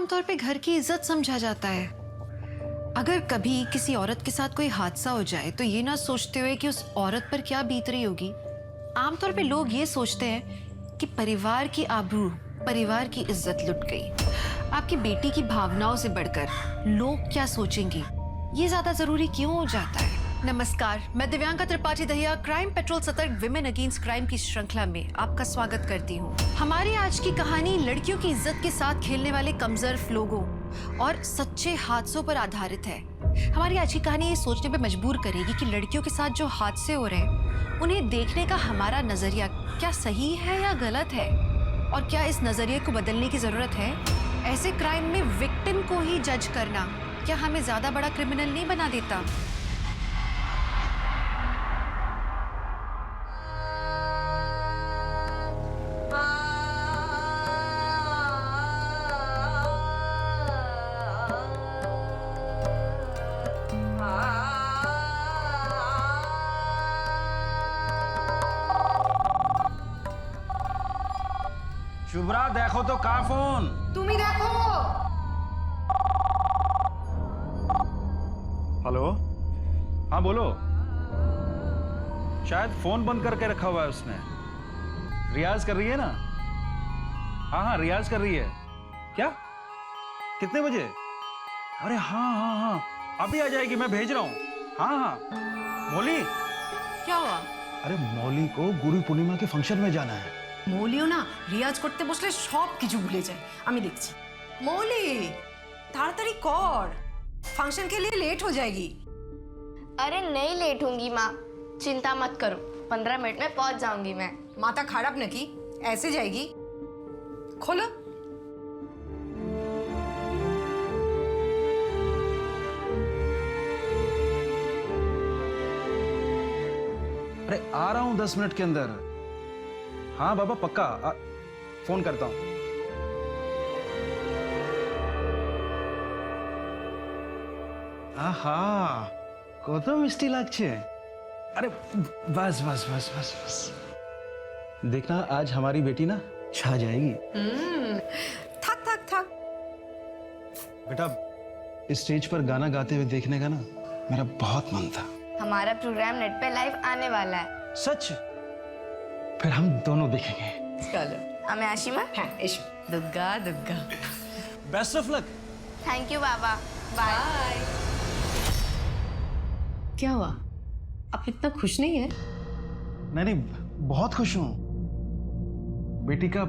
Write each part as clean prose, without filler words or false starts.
आमतौर पे घर की इज्जत समझा जाता है। अगर कभी किसी औरत के साथ कोई हादसा हो जाए तो ये ना सोचते हुए कि उस औरत पर क्या बीत रही होगी, आमतौर पे लोग ये सोचते हैं कि परिवार की आबरू, परिवार की इज्जत लुट गई। आपकी बेटी की भावनाओं से बढ़कर लोग क्या सोचेंगे, ये ज्यादा जरूरी क्यों हो जाता है? नमस्कार, मैं दिव्यांका त्रिपाठी दहिया क्राइम पेट्रोल सतर्क विमेन अगेंस्ट क्राइम की श्रृंखला में आपका स्वागत करती हूँ। हमारी आज की कहानी लड़कियों की इज्जत के साथ खेलने वाले कमजोर लोगों और सच्चे हादसों पर आधारित है। हमारी आज की कहानी ये सोचने पे मजबूर करेगी कि लड़कियों के साथ जो हादसे हो रहे हैं उन्हें देखने का हमारा नजरिया क्या सही है या गलत है, और क्या इस नजरिए को बदलने की जरूरत है। ऐसे क्राइम में विक्टिम को ही जज करना क्या हमें ज्यादा बड़ा क्रिमिनल नहीं बना देता? शुभ्रा देखो तो का फोन। तुम ही देखो। हेलो, हाँ बोलो। शायद फोन बंद करके रखा हुआ है उसने। रियाज कर रही है ना? हाँ हाँ रियाज कर रही है। क्या? कितने बजे? अरे हाँ हाँ हाँ अभी आ जाएगी, मैं भेज रहा हूँ। हाँ हाँ मौली। क्या हुआ? अरे मौली को गुरु पूर्णिमा के फंक्शन में जाना है। মৌলিও না রিয়াজ করতে বসলে সব কিছু ভুলে যায়। আমি দেখছি। মৌলি তাড়াতাড়ি কর, फंक्शन के लिए लेट हो जाएगी। अरे नहीं लेट होंगी माँ, चिंता मत करो, 15 मिनट में पहुंच जाऊंगी मैं। माता खराब न की, ऐसे जाएगी। खोलो। अरे आ रहा हूँ 10 मिनट के अंदर। हाँ बाबा पक्का फोन करता हूँ। आहा কত মিষ্টি লাগছে। अरे बस बस बस बस बस देखना आज हमारी बेटी ना छा जाएगी। थक थक थक। बेटा इस स्टेज पर गाना गाते हुए देखने का ना मेरा बहुत मन था। हमारा प्रोग्राम नेट पे लाइव आने वाला है। सच? फिर हम दोनों देखेंगे। चलो। हमें आशिमा। हाँ एशो। Dugga Dugga. Best of luck. Thank you बाबा, बाय। क्या हुआ? आप इतना खुश नहीं है? नहीं नहीं बहुत खुश हूँ। बेटी का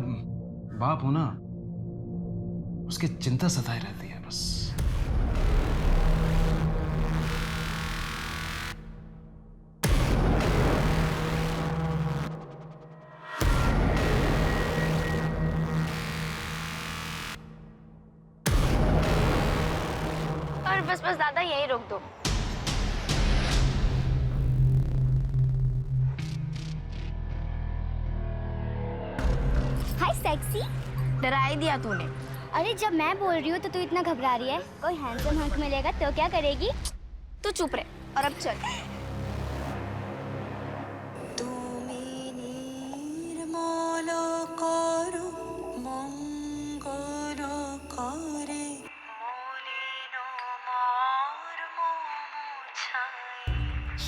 बाप होना उसकी चिंता सताए रहती है बस। और बस बस दादा यही रोक दो। हाय सेक्सी। डरा ही दिया तूने। अरे जब मैं बोल रही हूँ तो तू इतना घबरा रही है। कोई हैंडसम हंक मिलेगा तो क्या करेगी? तू चुप रहे और अब चल।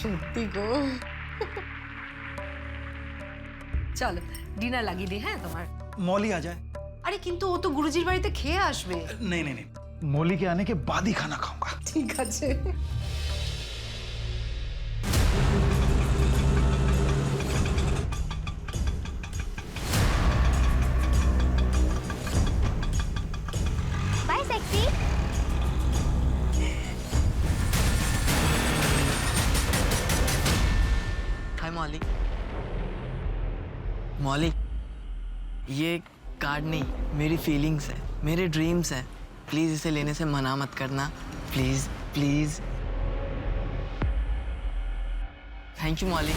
সত্যি গো। চলো ডিনার লাগিয়ে দিই। হ্যাঁ তোমার मौली आ जाए। আরে কিন্তু ও তো গুরুজির বাড়িতে খেয়ে আসবে। नहीं नहीं नहीं मौली के आने के बाद ही खाना खाऊंगा। ঠিক আছে। Bye sexy. हाय मौली। मौली ये कार्ड नहीं, मेरी फीलिंग्स है, मेरे ड्रीम्स हैं। प्लीज इसे लेने से मना मत करना, प्लीज प्लीज। थैंक यू मौली।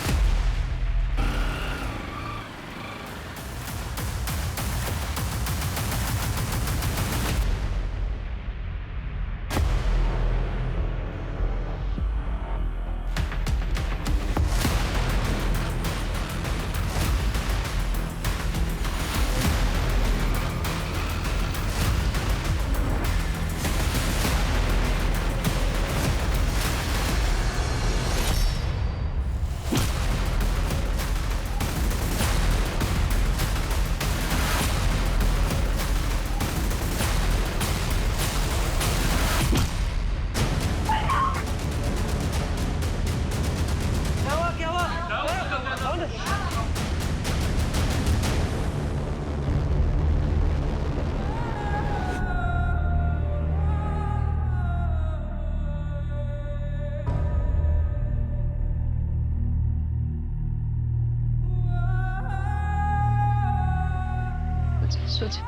सो जा।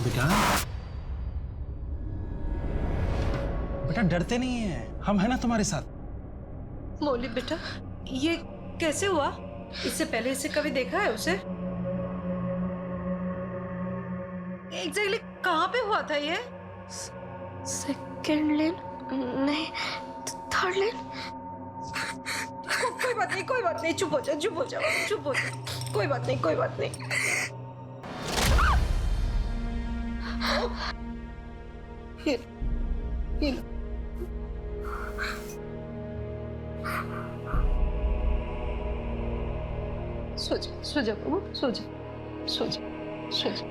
बेटा बेटा डरते नहीं है, हम है ना तुम्हारे साथ। मौली बेटा, ये कैसे हुआ? इससे पहले इसे कभी देखा है उसे? एग्जैक्टली कहाँ पे हुआ था ये? सेकंड लेन नहीं, थर्ड लेन। कोई बात नहीं, कोई बात नहीं, चुप हो जा, चुप हो जा, चुप हो जा। कोई बात नहीं, कोई बात नहीं। ये सो जा, सो जा बाबू, सो जा, सो जा, सो जा।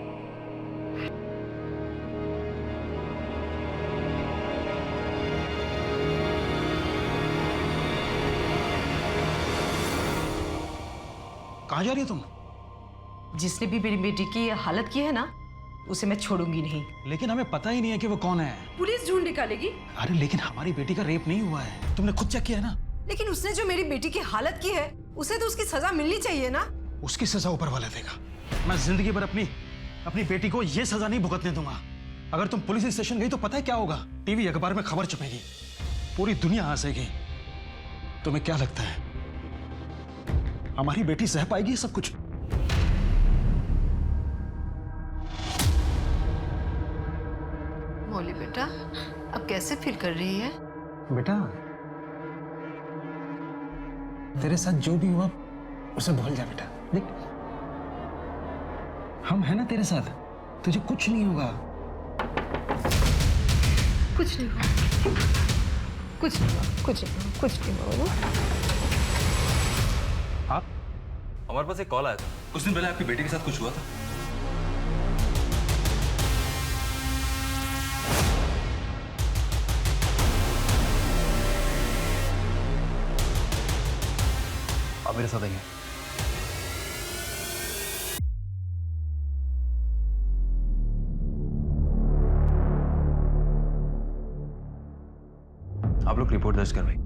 कहाँ जा रही हो तुम? जिसने भी मेरी बेटी की ये हालत की है ना, उसे मैं छोड़ूंगी नहीं। लेकिन हमें पता ही नहीं है कि वो कौन है। पुलिस ढूंढ निकालेगी। अरे लेकिन हमारी बेटी का रेप नहीं हुआ है, तुमने खुद चेक किया ना। लेकिन उसने जो मेरी बेटी की हालत की है, उसे तो उसकी सजा मिलनी चाहिए ना। उसकी सजा ऊपर वाला देगा। मैं जिंदगी भर अपनी बेटी को ये सजा नहीं भुगतने दूंगा। अगर तुम पुलिस स्टेशन गई तो पता है क्या होगा? टीवी अखबार में खबर छपेगी, पूरी दुनिया हंसेगी। तुम्हें क्या लगता है हमारी बेटी सह पाएगी ये सब कुछ? मौली बेटा, अब कैसे फील कर रही है? बेटा तेरे साथ जो भी हुआ उसे भूल जा बेटा। देख हम है ना तेरे साथ, तुझे कुछ नहीं होगा। कुछ नहीं हुआ, कुछ नहीं हुआ, कुछ नहीं हुआ, कुछ नहीं हुआ। आप? हमारे पास एक कॉल आया था, कुछ दिन पहले आपकी बेटी के साथ कुछ हुआ था। आप मेरे साथ आइए। आप लोग रिपोर्ट दर्ज करवाइए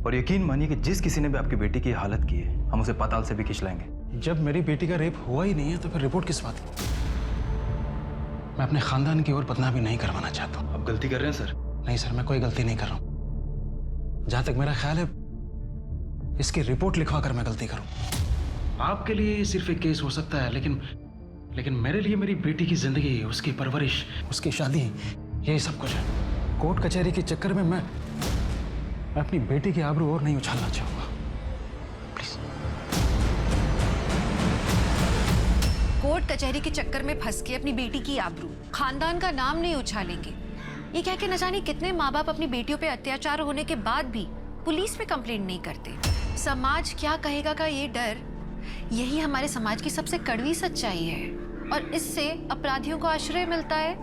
और यकीन मानिए कि जिस किसी ने भी आपकी बेटी की हालत की है, हम उसे पाताल से भी खींच लाएंगे। जब मेरी बेटी का रेप हुआ ही नहीं है तो फिर रिपोर्ट किस बात की? मैं अपने खानदान की ओर बदनामी नहीं करवाना चाहता हूँ। आप गलती कर रहे हैं सर। नहीं सर, मैं कोई गलती नहीं कर रहा हूँ। जहां तक मेरा ख्याल है इसकी रिपोर्ट लिखवा कर मैं गलती करूं। आपके लिए ये सिर्फ एक केस हो सकता है, लेकिन मेरे लिए मेरी बेटी की जिंदगी, उसकी परवरिश, उसकी शादी, यही सब कुछ है। कोर्ट कचहरी के चक्कर में मैं अपनी बेटी की आबरू और नहीं उछालना चाहूंगा। प्लीज। कोर्ट कचहरी के चक्कर में फंस के अपनी बेटी की आबरू, खानदान का नाम नहीं उछालेंगे। ये कह के न जाने कितने माँ बाप अपनी बेटियों पे अत्याचार होने के बाद भी पुलिस पे कंप्लेंट नहीं करते। समाज क्या कहेगा का ये डर, यही हमारे समाज की सबसे कड़वी सच्चाई है। और इससे अपराधियों को आश्रय मिलता है।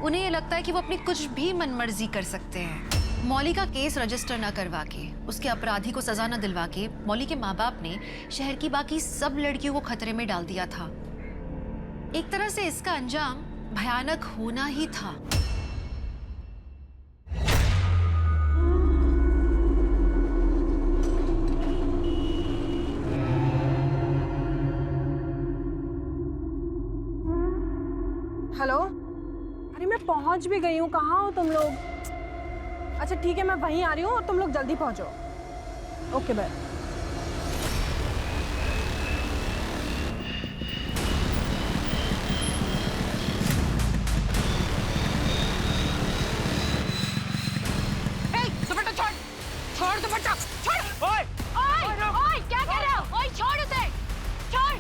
उन्हें ये लगता है कि वो अपनी कुछ भी मनमर्जी कर सकते हैं। मौली का केस रजिस्टर न करवा के, उसके अपराधी को सजा न दिलवा के मौली के माँ बाप ने शहर की बाकी सब लड़कियों को खतरे में डाल दिया था। एक तरह से इसका अंजाम भयानक होना ही था। हेलो, अरे मैं पहुंच भी गई हूँ। कहाँ हो तुम लोग? अच्छा ठीक है, मैं वहीं आ रही हूँ और तुम लोग जल्दी पहुंचो। Okay bye. दुपट्टा छोड़, छोड़ दुपट्टा, छोड़। ओए ओए क्या कर रहे हो? ओए छोड़ उसे, छोड़।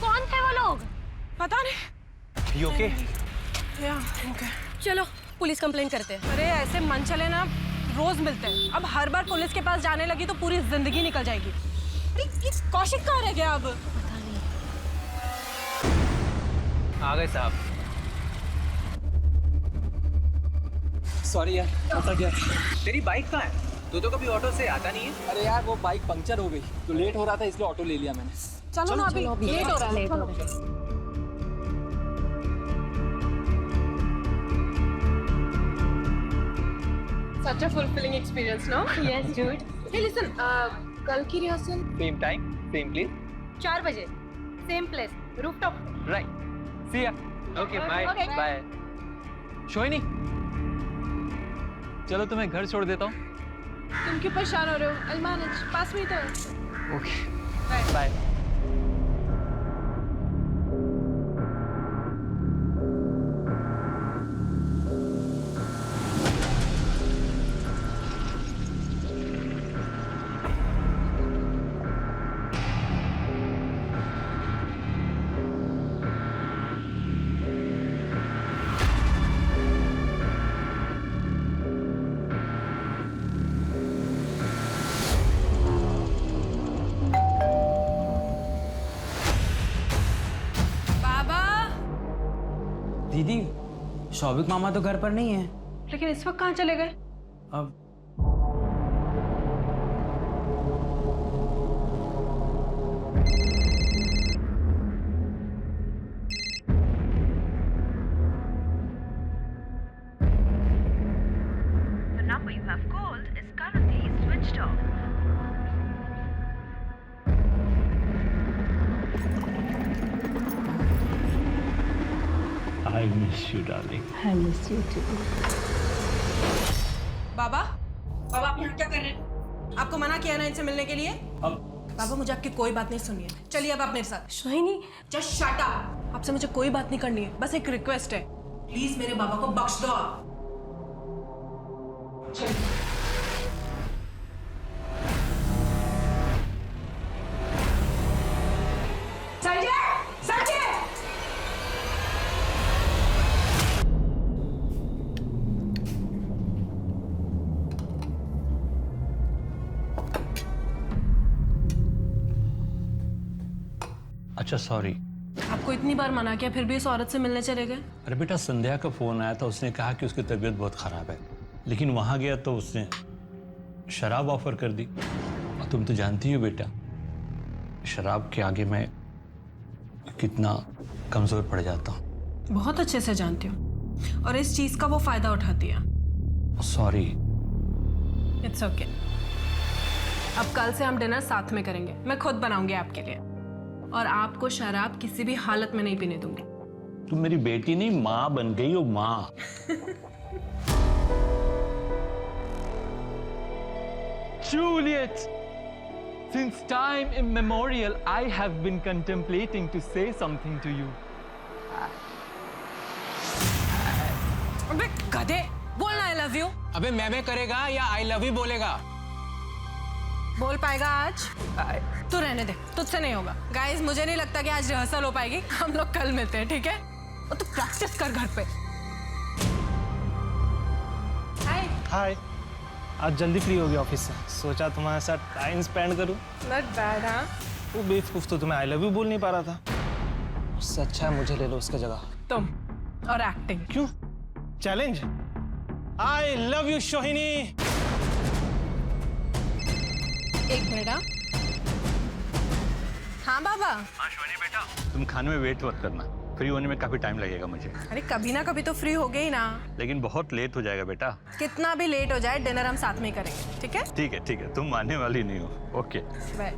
कौन थे वो लोग? पता नहीं। You okay? ओके चलो पुलिस कंप्लेंट करते हैं। अरे ऐसे मन चले ना रोज मिलते हैं, अब हर बार पुलिस के पास जाने लगी तो पूरी जिंदगी निकल जाएगी। अरे ये कौशिक कहाँ रह गया अब? पता नहीं। आ गए साहब। सॉरी यार, फंसा गया। तेरी बाइक कहाँ है? तू तो कभी ऑटो से आता नहीं है। अरे यार वो बाइक पंक्चर हो गई तो लेट हो रहा था इसलिए ऑटो ले लिया मैंने। चलो ना अभी लेट हो रहा है। Such a fulfilling experience, no? Yes, dude. Hey, listen, कल की rehearsal same time same place 4 बजे same place rooftop right see या okay bye Okay. Bye Shohini चलो तुम्हें घर छोड़ देता हूँ तुम क्यों परेशान हो रहे हो? I'll manage. पास में ही तो है। ओके बाय बाबा दीदी शौविक मामा तो घर पर नहीं है। लेकिन इस वक्त कहाँ चले गए? अब The number you have called is currently switched off. I miss you, darling. बाबा बाबा आप यहाँ क्या कर रहे हैं? आपको मना किया ना इनसे मिलने के लिए? बाबा मुझे आपकी कोई बात नहीं सुननी है। चलिए अब आप मेरे साथ। सोहिनी जस्ट शट अप। आपसे मुझे कोई बात नहीं करनी है, बस एक रिक्वेस्ट है, प्लीज मेरे बाबा को बख्श दो आप। चलिए। संजय संजय अच्छा सॉरी। आपको इतनी बार मना किया फिर भी इस औरत से मिलने चले गए? अरे बेटा संध्या का फ़ोन आया था, उसने कहा कि उसकी तबीयत बहुत ख़राब है, लेकिन वहाँ गया तो उसने शराब ऑफर कर दी। और तुम तो जानती हो बेटा शराब के आगे मैं कितना कमज़ोर पड़ जाता हूँ। बहुत अच्छे से जानती हूँ और इस चीज का वो फायदा उठाती है। सॉरी। It's okay. अब कल से हम डिनर साथ में करेंगे, मैं खुद बनाऊंगी आपके लिए, और आपको शराब किसी भी हालत में नहीं पीने दूंगी। तुम मेरी बेटी नहीं माँ बन गई हो, माँ। Juliet, since time immemorial, I have been contemplating to say something to you. अबे गधे, बोलना आई लव यू। अबे मैं करेगा या आई लव यू बोलेगा? बोल पाएगा आज? तू रहने दे, तुझसे नहीं होगा। गाइस मुझे नहीं लगता कि आज रिहर्सल हो पाएगी, हम लोग कल मिलते हैं, ठीक है? और तू प्रैक्टिस कर घर पे। हाय। हाय, आज जल्दी फ्री हो गई ऑफिस से, सोचा तुम्हारे साथ टाइम स्पेंड करूं। Not bad. हाँ वो बेवकूफ तो तुम्हें आई लव यू बोल नहीं पा रहा था, उससे अच्छा है मुझे ले लो उसका जगह। तुम और एक्टिंग। क्यों? चैलेंज। आई लव यू सोहिनी। एक मिनट। हाँ बाबा। हाँ शोनी बेटा, तुम खाने में वेट मत करना, फ्री होने में काफी टाइम लगेगा मुझे। अरे कभी ना कभी तो फ्री हो गई ना। लेकिन बहुत लेट हो जाएगा बेटा। कितना भी लेट हो जाए डिनर हम साथ में ही करेंगे, ठीक है? ठीक है, तुम मानने वाली नहीं हो। Okay bye.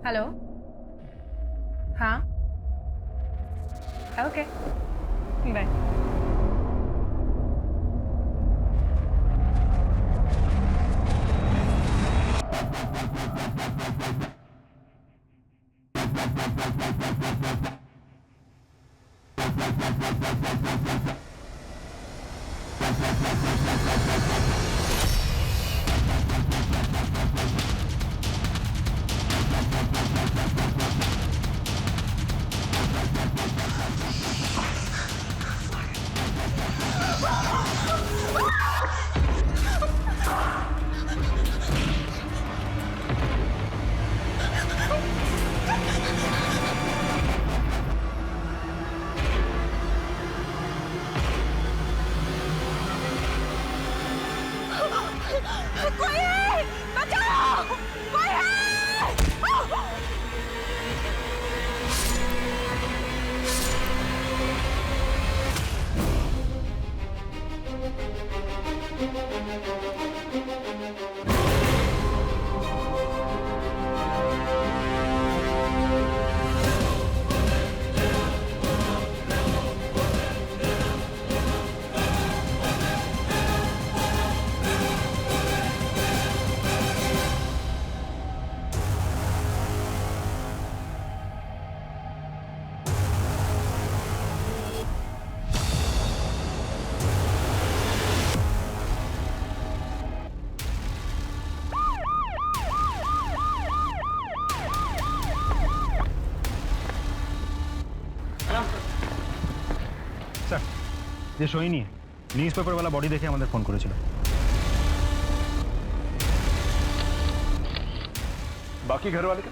हेलो। हाँ ओके बाय। যে সোহিনী নিউজ পেপারওয়ালা বডি দেখে আমাদের ফোন করেছিল। बाकी घर वाले का?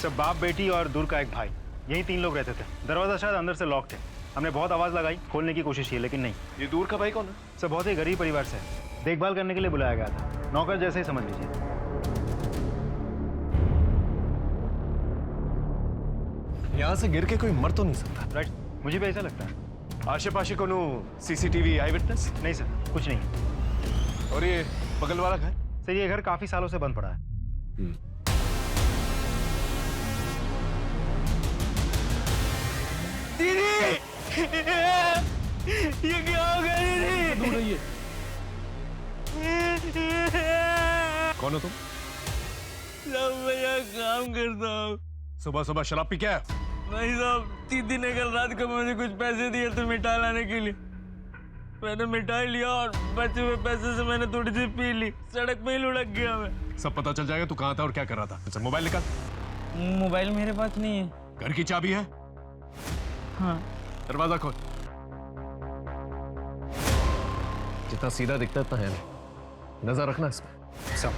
सब बाप बेटी और दूर का एक भाई, यही 3 लोग रहते थे। दरवाजा शायद अंदर से लॉक थे। हमने बहुत आवाज लगाई, खोलने की कोशिश की लेकिन नहीं। ये दूर का भाई कौन है? सब बहुत ही गरीब परिवार से देखभाल करने के लिए बुलाया गया था, नौकर जैसे ही समझ लीजिए। यहाँ से गिर के कोई मर तो नहीं सकता। राइट, मुझे भी ऐसा लगता है। आशे पाशे कोनो सीसीटीवी आई विटनेस? नहीं सर, कुछ नहीं। और ये बगल वाला घर? सर ये घर काफी सालों से बंद पड़ा है। दीदी ये क्या हो गया दीदी? दूर रहिए। कौन हो तुम? साहब मैं यहाँ काम करता हूँ। सुबह सुबह शराब पी क्या है? नहीं साहब, दीदी ने कल रात को मुझे कुछ पैसे दिए थे मिठाई लाने के लिए। मैंने मिठाई लिया और बचे हुए पैसे से मैंने थोड़ी सी पी ली। सड़क पे ही लुढ़क गया मैं। सब पता चल जाएगा तू कहाँ था और क्या कर रहा था। अच्छा मोबाइल निकाल। मोबाइल मेरे पास नहीं है। घर की चाबी है? हाँ। दरवाजा खोल। जितना सीधा दिखता है इतना है नहीं। नजर रखना इसमें। सब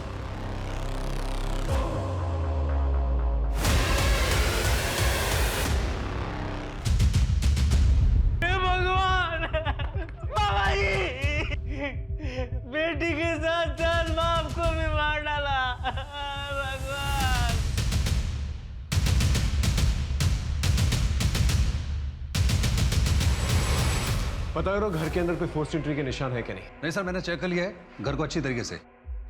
भगवान, बाबा जी, बेटी के साथ साथ बाप को भी मार डाला। भगवान। पता करो घर के अंदर कोई फोर्स एंट्री के निशान है क्या नहीं? नहीं सर, मैंने चेक कर लिया है घर को अच्छी तरीके से।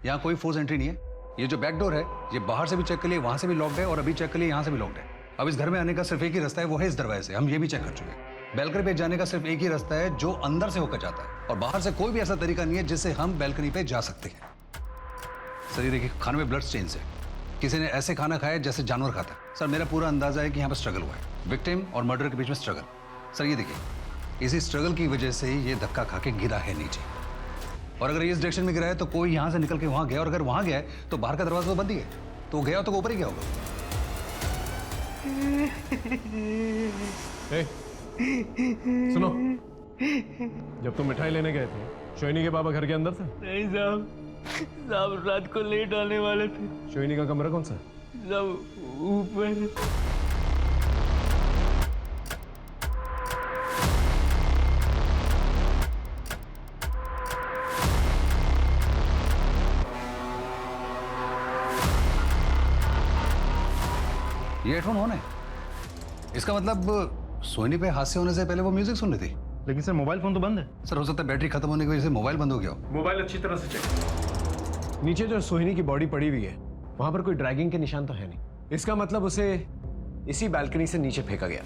यहाँ कोई फोर्स एंट्री नहीं है। ये जो बैक डोर है ये बाहर से भी चेक कर लिए, वहां से भी लॉक्ड है और अभी चेक कर लिए यहाँ से भी लॉक्ड है। अब इस घर में आने का सिर्फ एक ही रास्ता है, वो है इस दरवाजे से। हम ये भी चेक कर चुके हैं। बैल्कनी पे जाने का सिर्फ एक ही रास्ता है जो अंदर से होकर जाता है और बाहर से कोई भी ऐसा तरीका नहीं है जिससे हम बैल्कनी पे जा सकते हैं। सर ये देखिए खाने में ब्लड स्टेन्स है। किसी ने ऐसे खाना खाया जैसे जानवर खाता है। सर मेरा पूरा अंदाजा है कि यहाँ पर स्ट्रगल हुआ है, विक्टिम और मर्डर के बीच में स्ट्रगल। सर ये देखिए इसी स्ट्रगल की वजह से ये धक्का खा के गिरा है नीचे। और अगर ये इस डायरेक्शन में गिरा है तो कोई यहाँ से निकल के वहां गया, और अगर वहां गया है तो बाहर का दरवाजा तो बंद ही है, तो गया तो ऊपर ही गया होगा। सुनो, जब तुम मिठाई लेने गए थे शोहिनी के बाबा घर के अंदर थे? नहीं साहब, साहब रात को लेट आने वाले थे। शोहिनी का कमरा कौन सा है? साहब ऊपर। ये हेडफोन ऑन है, इसका मतलब सोनी पे हादसे होने से पहले वो म्यूजिक सुन रही थी। लेकिन सर मोबाइल फोन तो बंद है। सर हो सकता है बैटरी खत्म होने की वजह से मोबाइल बंद हो गया हो। मोबाइल अच्छी तरह से चेक। नीचे जो सोहिनी की बॉडी पड़ी हुई है वहां पर कोई ड्रैगिंग के निशान तो है नहीं। इसका मतलब उसे इसी बालकनी से नीचे फेंका गया।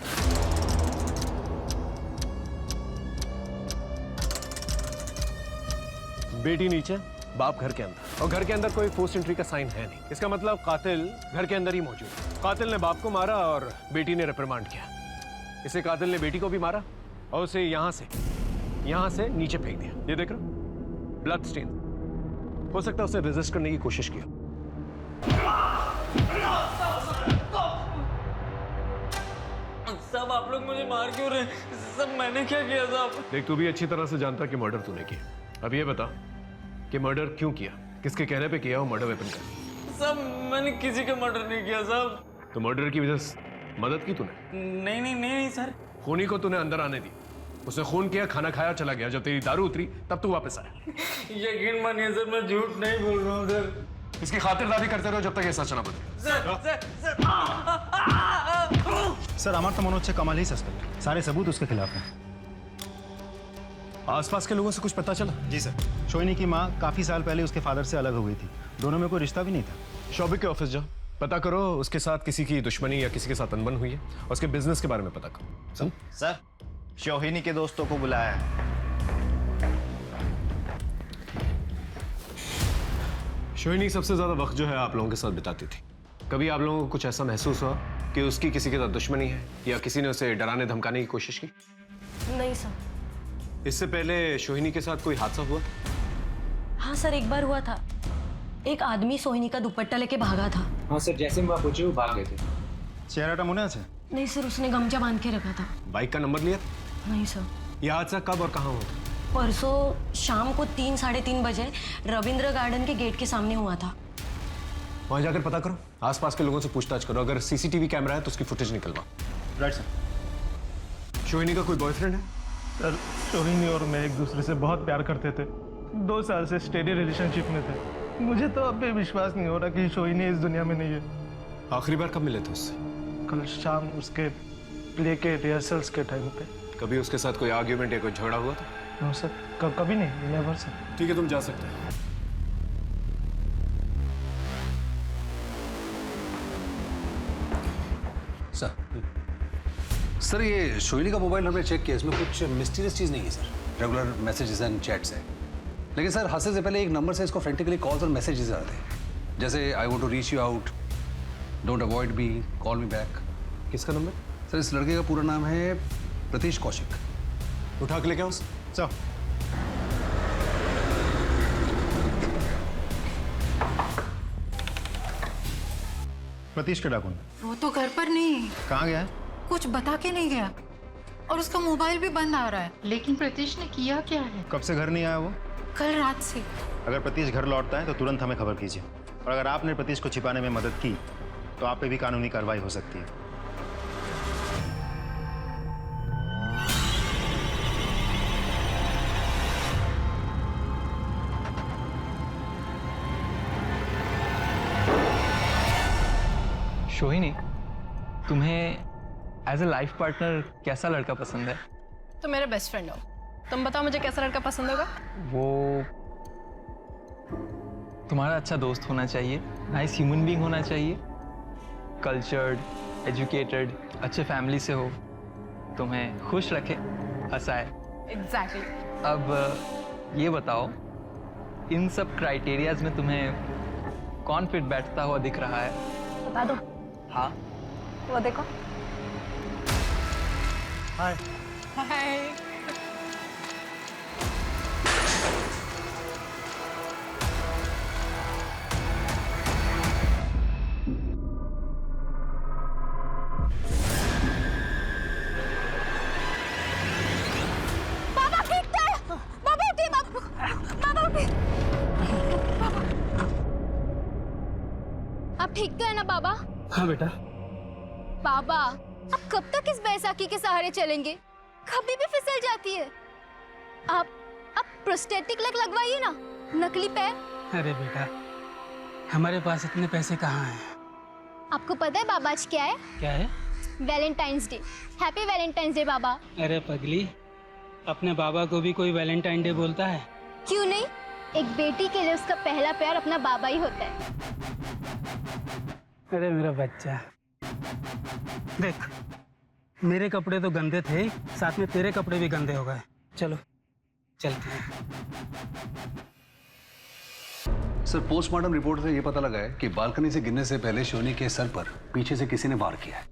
बेटी नीचे, बाप घर के अंदर, और घर के अंदर कोई फोर्स एंट्री का साइन है नहीं। इसका मतलब कातिल घर के अंदर ही मौजूद है। कातिल ने बाप को मारा और बेटी ने रिप्रिमांड किया। इसे कातिल ने बेटी को भी मारा और उसे यहां से नीचे फेंक दिया। ये देख रहे हो, ब्लड स्टेन। हो सकता है उसे रेजिस्ट करने की कोशिश की। सब आप लोग मुझे मार क्यों रहे? सब मैंने क्या किया साहब? देख तू भी अच्छी तरह से जानता कि मर्डर तूने किया। अब ये बता कि मर्डर क्यों किया, किसके कहने पे किया, और मर्डर वेपन का। सब मैंने किसी का मर्डर नहीं किया साहब। तो मर्डर की वजह से मदद की तूने? नहीं सर। खूनी को तूने अंदर आने दी, उसने खून किया, खाना खाया, चला गया। जब तेरी दारू उतरी तब तू वापस आया। यकीन मानिए सर, मैं झूठ नहीं बोल रहा हूँ सर। इसकी खातिरदारी करते रहो जब तक ये सच ना बने। सर আমার তো মনে হচ্ছে कमाल ही सस्पेक्ट, सारे सबूत उसके खिलाफ हैं। आसपास के लोगों से कुछ पता चला? जी सर, शोहिनी की माँ काफी साल पहले उसके फादर से अलग हो गई थी। दोनों में कोई रिश्ता भी नहीं था। शौबिक के ऑफिस जाओ, पता करो उसके साथ किसी की दुश्मनी या किसी के साथ अनबन हुई है, और उसके बिजनेस के बारे में पता करो। सर शोहिनी के दोस्तों को बुलाया है। शोहिनी सबसे ज्यादा वक्त जो है आप लोगों के साथ बिताती थी। कभी आप लोगों को कुछ ऐसा महसूस हुआ कि उसकी किसी के साथ दुश्मनी है या किसी ने उसे डराने धमकाने की कोशिश की? नहीं सर। इससे पहले शोहिनी के साथ कोई हादसा हुआ? हाँ सर, एक बार हुआ था। एक आदमी सोहिनी का दुपट्टा लेके भागा था। हाँ सर, जैसे मैं पूछे वो भाग गए थे। चेहराटा मुने আছে? नहीं सर, उसने गमछा बांध के रखा था। बाइक का नंबर लिया? नहीं सर। यह हादसा कब और कहाँ हुआ? परसों शाम को 3-3:30 बजे रविंद्र गार्डन के गेट के सामने हुआ था। वहां जाकर पता करो, आसपास के लोगों से पूछताछ करो, अगर सीसीटीवी कैमरा है तो उसकी फुटेज निकलवाओ। Right sir. शोहिनी का कोई बॉयफ्रेंड है? सर सोहिनी और मैं एक दूसरे से बहुत प्यार करते थे, 2 साल से स्टेडी रिलेशनशिप में थे। मुझे तो अब भी विश्वास नहीं हो रहा कि शोहिनी इस दुनिया में नहीं है। आखिरी बार कब मिले थे उससे? कल शाम उसके प्ले के रिहर्सल्स के टाइम पे। कभी उसके साथ कोई आर्ग्यूमेंट या कोई झगड़ा हुआ था? नो सर, कभी नहीं, नेवर सर। ठीक है, तुम जा सकते हो। सर ये शोहिनी का मोबाइल हमने चेक किया, इसमें कुछ मिस्टीरियस चीज़ नहीं है sir, regular messages and chats है। लेकिन सर हादसे से पहले एक नंबर से इसको फ्रेंटिकली कॉल्स और मैसेजेस आ रहे थे, जैसे I want to reach you out, don't avoid me, call me back. किसका नंबर? सर इस लड़के का पूरा नाम है प्रतीश कौशिक। उठा के लेके आओ। जाओ। प्रतीश के डाकू वो तो घर पर नहीं है। कहाँ गया है? कुछ बता के नहीं गया और उसका मोबाइल भी बंद आ रहा है। लेकिन प्रतीश ने किया क्या है? कब से घर नहीं आया वो? कल रात से। अगर प्रतीश घर लौटता है तो तुरंत हमें खबर कीजिए, और अगर आपने प्रतीश को छिपाने में मदद की तो आप पे भी कानूनी कार्रवाई हो सकती है। शोहिनी, तुम्हें एज ए लाइफ पार्टनर कैसा लड़का पसंद है? तो मेरे बेस्ट फ्रेंड हो, तुम बताओ मुझे कैसा लड़का पसंद होगा? वो तुम्हारा अच्छा दोस्त होना चाहिए, नाइस ह्यूमन बीइंग होना चाहिए, कल्चर्ड, एजुकेटेड, अच्छे फैमिली से हो, तुम्हें खुश रखे, हंसाए। एग्जैक्टली। अब ये बताओ, इन सब क्राइटेरियाज में तुम्हें कौन फिट बैठता हुआ दिख रहा है? बता दो। हाँ, वो देखो। हाय। हाय। बाबा ठीक है। बाबा उठिए, बाबा उठिए। आप ठीक तो है ना बाबा? हाँ बेटा। बाबा आप कब तक इस बैसाखी के सहारे चलेंगे? कभी भी फिसल जाती है। आप प्रोस्थेटिक लेग लगवाइए ना, नकली पैर। अरे बेटा, हमारे पास इतने पैसे कहाँ हैं? आपको पता है बाबा आज क्या है? क्या है? Valentine's day. Happy Valentine's day बाबा। अरे पगली, अपने बाबा को भी कोई वैलेंटाइन डे बोलता है? क्यों नहीं, एक बेटी के लिए उसका पहला प्यार अपना बाबा ही होता है। अरे मेरा बच्चा, देख मेरे कपड़े तो गंदे थे ही, साथ में तेरे कपड़े भी गंदे हो गए। चलो चलते हैं। सर पोस्टमार्टम रिपोर्ट से ये पता लगा है कि बालकनी से गिरने से पहले शोहिनी के सर पर पीछे से किसी ने वार किया है,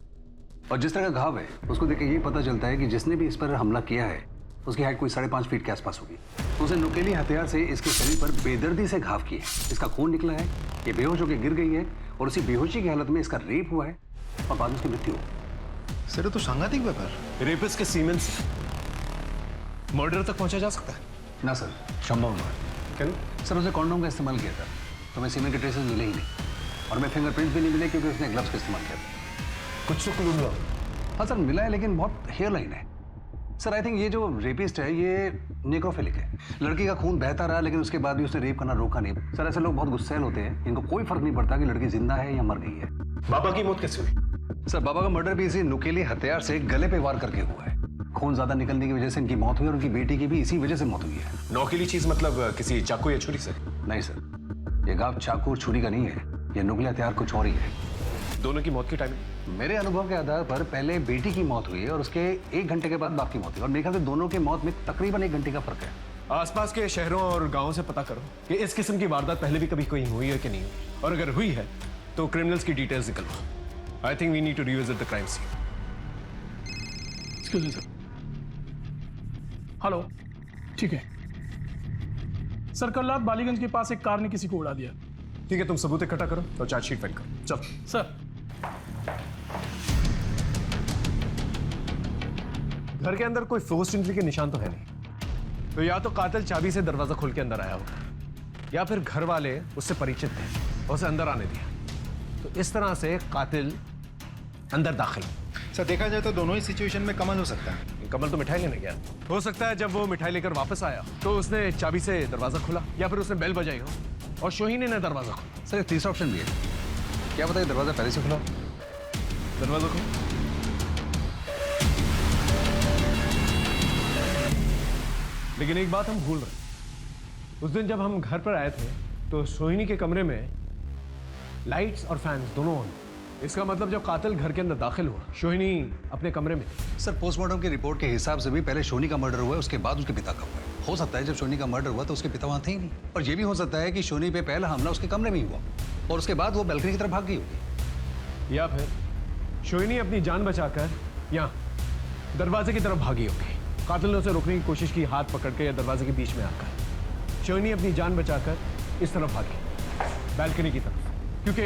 और जिस तरह का घाव है उसको देख के ये पता चलता है कि जिसने भी इस पर हमला किया है उसकी हाइट कोई 5.5 फीट के आसपास होगी। तो उसे नुकेली हथियार से इसके शरीर पर बेदर्दी से घाव किए, इसका खून निकला है, ये बेहोश होकर गिर गई है, और उसी बेहोशी की हालत में इसका रेप हुआ है और बाद में उसकी मृत्यु हो। सर तो सांघातिक व्यापार। रेपिस्ट के सीमेंट से मर्डर तक पहुंचा जा सकता है? ना सर, संभव नहीं। क्यों? सर उसे कॉन्डोम का इस्तेमाल किया था, तो हमें सीमेंट के ट्रेसेस मिले ही नहीं, और हमें फिंगरप्रिंट्स भी नहीं मिले क्योंकि उसने ग्लव्स का इस्तेमाल किया था। कुछ तो क्लू मिला? हाँ सर मिला है, लेकिन बहुत हेयर लाइन है। सर आई थिंक ये जो रेपिस्ट है ये नेक्रोफिलिक है। लड़की का खून बहता रहा लेकिन उसके बाद भी उसने रेप करना रोका नहीं। सर ऐसे लोग बहुत गुस्सैल होते हैं, इनको कोई फर्क नहीं पड़ता कि लड़की जिंदा है या मर गई है। बाबा की मौत कैसे हुई? सर बाबा का मर्डर भी इसी नुकेली हथियार से गले पे वार करके हुआ है। खून ज्यादा निकलने की वजह से इनकी मौत हुई, और उनकी बेटी की भी इसी वजह से मौत हुई है। नौकीली चीज मतलब किसी चाकू या छुरी से? नहीं सर, ये घाव चाकू और छुरी का नहीं है, ये नुकेली हथियार कुछ और ही है। दोनों की मौत की टाइमिंग? मेरे अनुभव के आधार पर पहले बेटी की मौत हुई है और उसके 1 घंटे के बाद बाप की मौत हुई, और मेरे ख्याल से दोनों की मौत में तकरीबन 1 घंटे का फर्क है। आसपास के शहरों और गांवों से पता करो कि इस किस्म की वारदात पहले भी कभी कोई हुई है कि नहीं हुई, और अगर हुई है तो क्रिमिनल्स की डिटेल्स निकलवाओ। I think we need to revisit the crime scene. Excuse me sir. Hello, ठीक है सर। कल रात बालीगंज के पास एक कार ने किसी को उड़ा दिया। ठीक है, तुम सबूत इकट्ठा करो और चार्जशीट फाइल करो। चलो सर। घर के अंदर कोई फोर्स्ड एंट्री के निशान तो है नहीं? तो या तो कातिल चाबी से दरवाजा खोल के अंदर आया होगा, या फिर घर वाले उससे परिचित थे और उसे अंदर आने दिया। तो इस तरह से कातिल अंदर दाखिल। सर देखा जाए तो दोनों ही सिचुएशन में कमल हो सकता है। कमल तो मिठाई लेने गया, हो सकता है जब वो मिठाई लेकर वापस आया तो उसने चाबी से दरवाजा खोला, या फिर उसने बेल बजाई हो और सोहिनी ने दरवाजा खोला। सर एक तीसरा ऑप्शन भी है, क्या बताइए दरवाजा पहले से खुला? दरवाजा खोला। लेकिन एक बात हम भूल रहे हैं, उस दिन जब हम घर पर आए थे तो सोहिनी के कमरे में लाइट्स और फैंस दोनों ऑन। इसका मतलब जब कातिल घर के अंदर दाखिल हुआ, सोहिनी अपने कमरे में थी। सर पोस्टमार्टम की रिपोर्ट के हिसाब से भी पहले सोनी का मर्डर हुआ है, उसके बाद उसके पिता का हुआ है। हो सकता है जब सोनी का मर्डर हुआ तो उसके पिता वहां थे ही नहीं, और ये भी हो सकता है कि सोनी पे पहला हमला उसके कमरे में ही हुआ और उसके बाद वो बैल्कनी की तरफ भाग गई होगी। या फिर सोहिनी अपनी जान बचाकर यहाँ दरवाजे की तरफ भागी होगी। कातिल ने उसे रोकने की कोशिश की, हाथ पकड़ के या दरवाजे के बीच में आकर। सोहिनी अपनी जान बचाकर इस तरफ भागी, बैल्कनी की तरफ, क्योंकि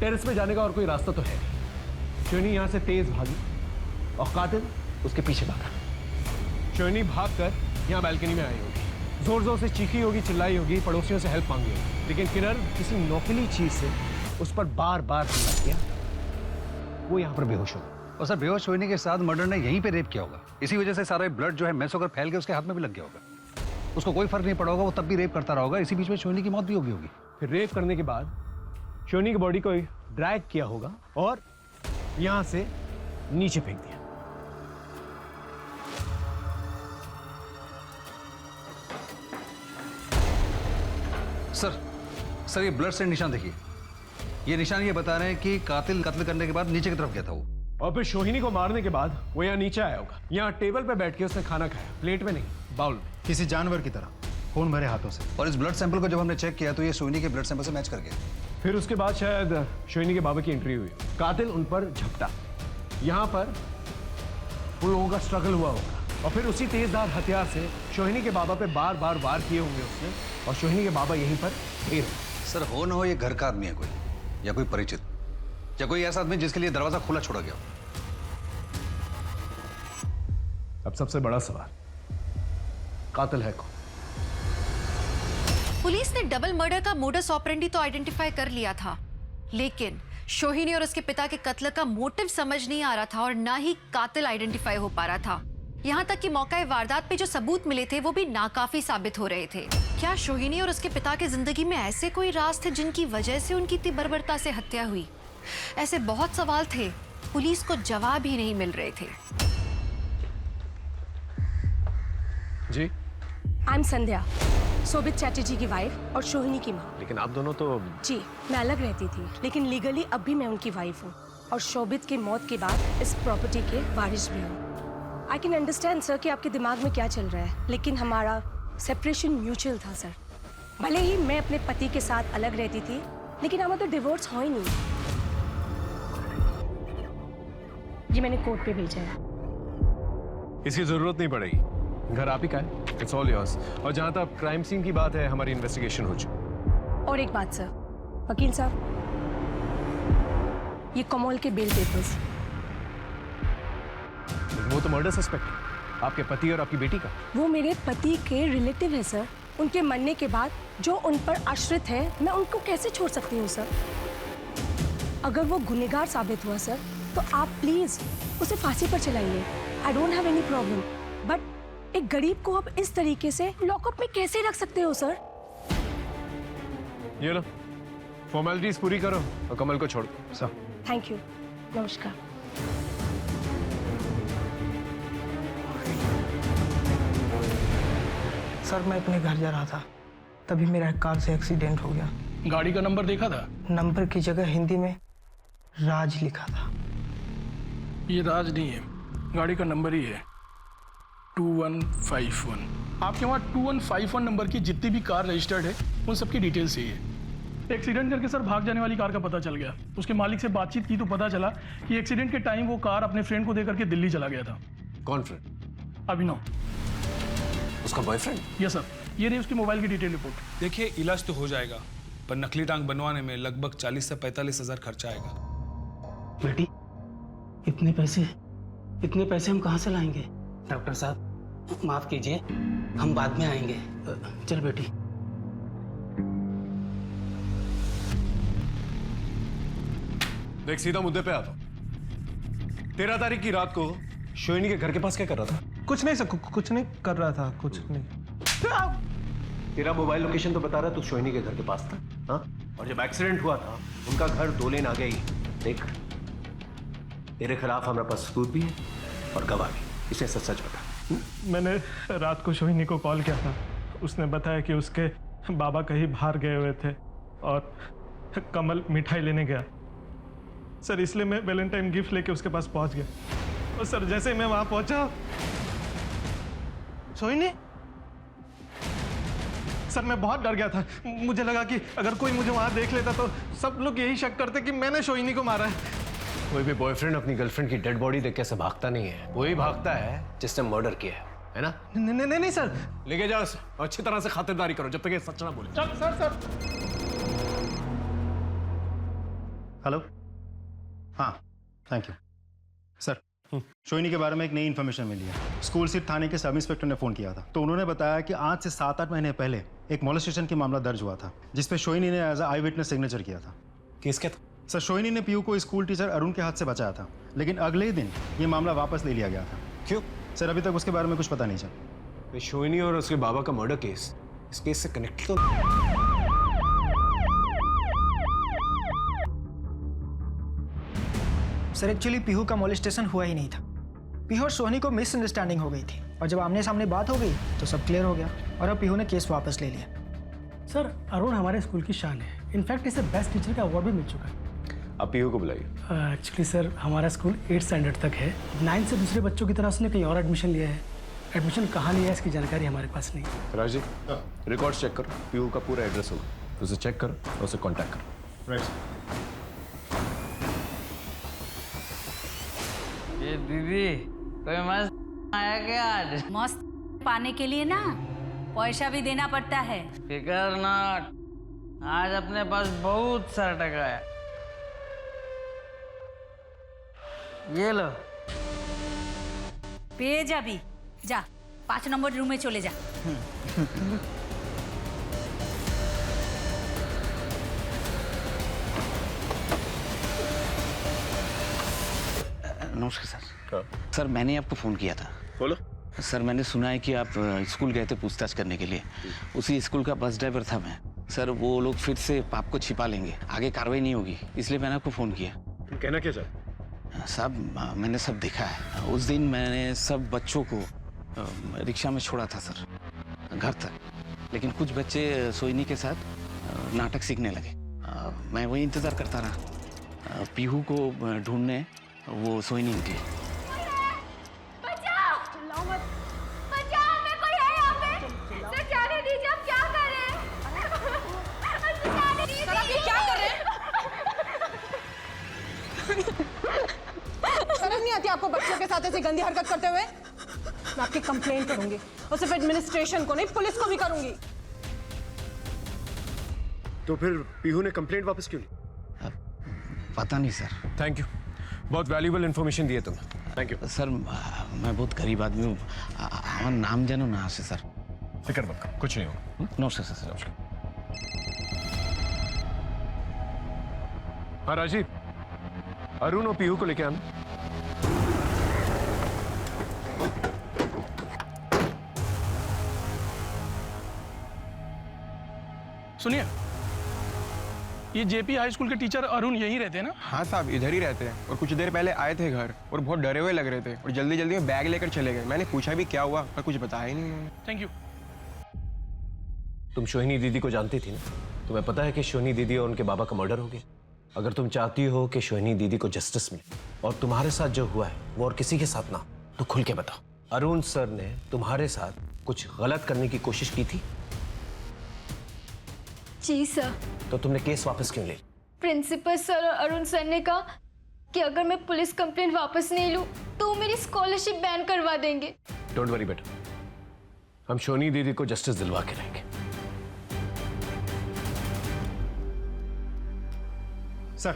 टेरेस में जाने का और कोई रास्ता तो है नहीं। सोहिनी यहाँ से तेज भागी और कातिल उसके पीछे भागा। सोहिनी भागकर यहाँ बैल्कनी में आई होगी, जोर जोर से चीखी होगी, चिल्लाई होगी, पड़ोसियों से हेल्प मांगी होगी, लेकिन किरण किसी नौकीली चीज से उस पर बार बार हमला किया। वो यहाँ पर बेहोश हो गया। और सर बेहोश होने के साथ मर्डर ने यहीं पे रेप किया होगा, इसी वजह से सारा ब्लड जो है मैस होकर फैल के उसके हाथ में भी लग गया होगा। उसको कोई फर्क नहीं पड़ा होगा, वो तब भी रेप करता रहा होगा, इसी बीच में सोनी की मौत भी होगी। फिर रेप करने के बाद सोनी की बॉडी को ड्रैग किया होगा और यहां से नीचे फेंक दिया। सर ये ब्लड से निशान देखिए, ये निशान ये बता रहे हैं कि कातिल कत्ल करने के बाद नीचे की तरफ गया था वो, और फिर सोहिनी को मारने के बाद वो यहाँ नीचे आया होगा। यहाँ टेबल पे बैठ के उसने खाना खाया, प्लेट में नहीं, बाउल में, किसी जानवर की तरह खून भरे हाथों से। और इस ब्लड सैंपल को जब हमने चेक किया तो ये सोनी के ब्लड सैंपल से मैच कर गया। फिर उसके बाद शायद सोहिनी के बाबा की एंट्री हुई, कातिल उन पर झपटा, यहाँ पर उन लोगों का स्ट्रगल हुआ होगा, और फिर उसी तेजधार हथियार से सोहिनी के बाबा पे बार बार वार किए होंगे उसने, और सोहिनी के बाबा यहीं पर ढेर। सर हो न हो ये घर का आदमी है कोई, या कोई परिचित, या कोई ऐसा आदमी जिसके लिए दरवाजा खुला छोड़ा गया। अब सबसे बड़ा सवाल, कातिल है कौन? पुलिस ने डबल मर्डर का मोडस ऑपरेंडी तो आइडेंटिफाई कर लिया था, लेकिन सोहिनी और उसके पिता के कत्ल का मोटिव समझ नहीं आ रहा था और ना ही कातिल आइडेंटिफाई हो पा रहा था। यहाँ तक कि मौका वारदात पे जो सबूत मिले थे वो भी नाकाफी साबित हो रहे थे। क्या सोहिनी और उसके पिता की जिंदगी में ऐसे कोई राज थे जिनकी वजह से उनकी इतनी बर्बरता से हत्या हुई? ऐसे बहुत सवाल थे, पुलिस को जवाब ही नहीं मिल रहे थे। जी, आई एम संध्या, शोभित चैटर्जी की वाइफ और सोहिनी की माँ। लेकिन आप दोनों तो... जी, मैं अलग रहती थी, लेकिन लीगली अब भी मैं उनकी वाइफ हूँ और शोभित की मौत के बाद इस प्रॉपर्टी के वारिस भी हूँ। आई कैन अंडरस्टैंड सर कि आपके दिमाग में क्या चल रहा है, लेकिन हमारा सेपरेशन म्यूचुअल था सर। भले ही मैं अपने पति के साथ अलग रहती थी, लेकिन हमारा तो डिवोर्स हो ही नहीं। ये मैंने कोर्ट पे भेजा है। इसकी जरूरत नहीं पड़ेगी, घर आप ही का है, इट्स ऑल योर्स। और जहां तक क्राइम सीन की बात है, हमारी इन्वेस्टिगेशन हो चुकी। और एक बात सर, वकील साहब, ये कमल के बेल पेपर्स। वो तो मर्डर सस्पेक्ट है, आपके पति और आपकी बेटी का। वो मेरे पति के रिलेटिव है सर। उनके मरने के बाद जो उन पर आश्रित है, मैं उनको कैसे छोड़ सकती हूँ सर? अगर वो गुनहगार साबित हुआ सर, तो आप प्लीज उसे फांसी पर चलाइए। I don't have any problem, but एक गरीब को आप इस तरीके से लॉकअप में कैसे रख सकते हो सर? ये लो, फॉर्मेलिटीज पूरी करो और कमल को छोड़ दो। सर थैंक यू, नमस्कार। सर मैं अपने घर जा रहा था, तभी मेरा कार से एक्सीडेंट हो गया। गाड़ी का नंबर देखा था? नंबर की जगह हिंदी में राज लिखा था। ये राज नहीं है, गाड़ी का नंबर ही है 2151। आपके वहाँ 2151 नंबर की जितनी भी कार रजिस्टर्ड है उन सबकी डिटेल्स यही है। एक्सीडेंट करके सर भाग जाने वाली कार का पता चल गया। उसके मालिक से बातचीत की तो पता चला कि एक्सीडेंट के टाइम वो कार अपने फ्रेंड को देकर के दिल्ली चला गया था। कौन फ्रेंड? अभिनव। उसका बॉयफ्रेंड? यस सर, ये रही उसकी मोबाइल की डिटेल रिपोर्ट। देखिए इलाज तो हो जाएगा, पर नकली टांग बनवाने में लगभग 40 से 45 हज़ार खर्चा आएगा। बेटी, इतने पैसे हम कहाँ से लाएंगे? डॉक्टर साहब, माफ कीजिए, हम बाद में आएंगे। चल बेटी। देख सीधा मुद्दे पे आता हूं। 13 तारीख की रात को शोहिनी के घर के पास क्या कर रहा था? कुछ नहीं सर, कुछ नहीं कर रहा था, कुछ नहीं। तेरा मोबाइल लोकेशन तो बता रहा तू शोहिनी के घर के पास था, हाँ? और जब एक्सीडेंट हुआ था उनका घर 2 लेन आगे ही। देख, तेरे खिलाफ हमारे पास सबूत भी है और गवाह भी। इसे सच सच बता। मैंने रात को शोहिनी को कॉल किया था। उसने बताया कि उसके बाबा कहीं बाहर गए हुए थे और कमल मिठाई लेने गया सर, इसलिए मैं वैलेंटाइन गिफ्ट लेके उसके पास पहुंच गया। और सर जैसे मैं वहां पहुंचा, शोहिनी, सर मैं बहुत डर गया था। मुझे लगा कि अगर कोई मुझे वहां देख लेता तो सब लोग यही शक करते कि मैंने शोहिनी को मारा है। कोई भी बॉयफ्रेंड अपनी गर्लफ्रेंड की डेड बॉडी देख के ऐसे भागता नहीं है। वही भागता है जिसने मर्डर किया है ना? नहीं सर। लेके जाओ उसे और अच्छी तरह से खातिरदारी करो जब तक ये सच ना बोले। सर। हेलो। हाँ, थैंक यू सर। शोहिनी के बारे में एक नई इन्फॉर्मेशन मिली है। स्कूल स्थित थाने के सब इंस्पेक्टर ने फ़ोन किया था, तो उन्होंने बताया कि आज से 7-8 महीने पहले एक मोलेस्टेशन की मामला दर्ज हुआ था, जिसपे शोहिनी ने एज आई विटनेस सिग्नेचर किया था। केस क्या था? सर, शोहिनी ने पीयू को स्कूल टीचर अरुण के हाथ से बचाया था, लेकिन अगले ही दिन ये मामला वापस ले लिया गया था। क्यों? सर, अभी तक उसके बारे में कुछ पता नहीं चला। शोहिनी और उसके बाबा का मर्डर केस इस केस से कनेक्टेड तो सर एक्चुअली पीहू का मोलेस्टेशन हुआ ही नहीं था। पीहू और सोहनी को मिसअंडरस्टैंडिंग हो गई थी और जब आमने सामने बात हो गई तो सब क्लियर हो गया और अब पीहू ने केस वापस ले लिया। सर अरुण हमारे स्कूल की शान है। इनफैक्ट इसे बेस्ट टीचर का अवार्ड भी मिल चुका है। आप पीहू को बुलाइए। एक्चुअली सर हमारा स्कूल 8th स्टैंडर्ड तक है। 9th से दूसरे बच्चों की तरह उसने कहीं और एडमिशन लिया है। एडमिशन कहाँ लिया है इसकी जानकारी हमारे पास नहीं। राजी, रिकॉर्ड्स चेक करो। पीहू का पूरा एड्रेस होगा, उसे चेक करो और उसे कांटेक्ट करो। राइट। ये दीदी कोई मस्त आया क्या आज? मस्त पाने के लिए ना पैसा भी देना पड़ता है। फिकर नॉट, आज अपने पास बहुत सारा टका है। ये लो। पे जा भी जा, 5 नंबर रूम में चले जा। नमस्कार सर। सर मैंने आपको फ़ोन किया था। बोलो। सर मैंने सुना है कि आप स्कूल गए थे पूछताछ करने के लिए। उसी स्कूल का बस ड्राइवर था मैं। सर वो लोग फिर से पाप को छिपा लेंगे, आगे कार्रवाई नहीं होगी, इसलिए मैंने आपको फ़ोन किया। तुम कहना क्या चाहते? साहब मैंने सब देखा है। उस दिन मैंने सब बच्चों को रिक्शा में छोड़ा था सर, घर तक, लेकिन कुछ बच्चे सोहिनी के साथ नाटक सीखने लगे। मैं वही इंतज़ार करता रहा। पीहू को ढूंढने वो सोहिनी निकली। शर्म नहीं आती आपको बच्चों के साथ ऐसी गंदी हरकत करते हुए? मैं आपकी कंप्लेंट करूंगी और सिर्फ एडमिनिस्ट्रेशन को नहीं, पुलिस को भी करूंगी। तो फिर पीहू ने कंप्लेंट वापस क्यों ली? पता नहीं सर। थैंक यू, बहुत वैल्यूबल इन्फॉर्मेशन दी है तुमने। Thank you sir. मैं बहुत गरीब आदमी हूँ, हमारा नाम जानो ना से सर। फिक्र मत करो, कुछ नहीं होगा। नमस्कार सर। हाँ राजीव, अरुण और पीहू को लेके आना। सुनिए, ये जेपी हाई स्कूल के टीचर अरुण यहीं रहते हैं ना? हाँ साहब, इधर ही रहते हैं और कुछ देर पहले आए थे घर और बहुत डरे हुए लग रहे थे और जल्दी जल्दी में बैग लेकर चले गए। मैंने पूछा भी क्या हुआ पर कुछ बताया ही नहीं उन्होंने। Thank you. तुम शोहिनी दीदी को जानती थी ना? तुम्हें पता है कि शोहिनी दीदी और उनके बाबा का मर्डर हो गया। अगर तुम चाहती हो कि शोहिनी दीदी को जस्टिस मिले और तुम्हारे साथ जो हुआ है वो और किसी के साथ ना, तो खुल के बताओ। अरुण सर ने तुम्हारे साथ कुछ गलत करने की कोशिश की थी? जी सर। तो तुमने केस वापस क्यों ले? प्रिंसिपल सर और अरुण सर ने कहा कि अगर मैं पुलिस कंप्लेंट वापस नहीं लूं तो वो मेरी स्कॉलरशिप बैन करवा देंगे। डोंट वरी बेटा, हम शोहिनी दीदी को जस्टिस दिलवा के रहेंगे। सर,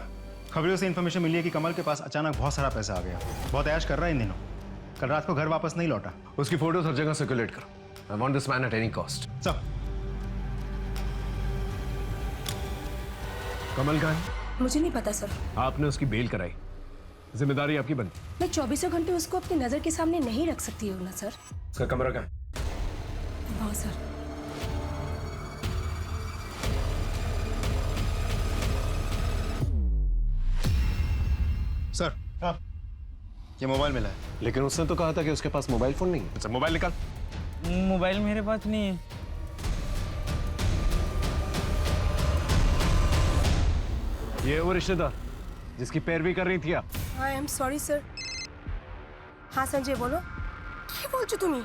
खबरों से इन्फॉर्मेशन मिली है कि कमल के पास अचानक बहुत सारा पैसा आ गया। बहुत ऐश कर रहा है इन दिनों। कल रात को घर वापस नहीं लौटा। उसकी फोटोज हर जगह सर्कुलेट करो। I want this man at any cost. सब कमल कहाँ है? मुझे नहीं पता सर। आपने उसकी बेल कराई, जिम्मेदारी आपकी बनती। मैं 24 घंटे उसको अपनी नजर के सामने नहीं रख सकती हूँ ना सर। उसका कमरा कहाँ है? हाँ सर। सर ये मोबाइल मिला है। लेकिन उसने तो कहा था कि उसके पास मोबाइल फोन नहीं है। अच्छा मोबाइल निकाल। मोबाइल मेरे पास नहीं है। ये वो रिश्तेदार जिसकी पैरवी कर रही थी आप। I am sorry sir. हाँ संजय बोलो। क्या बोल चु तुम्हें?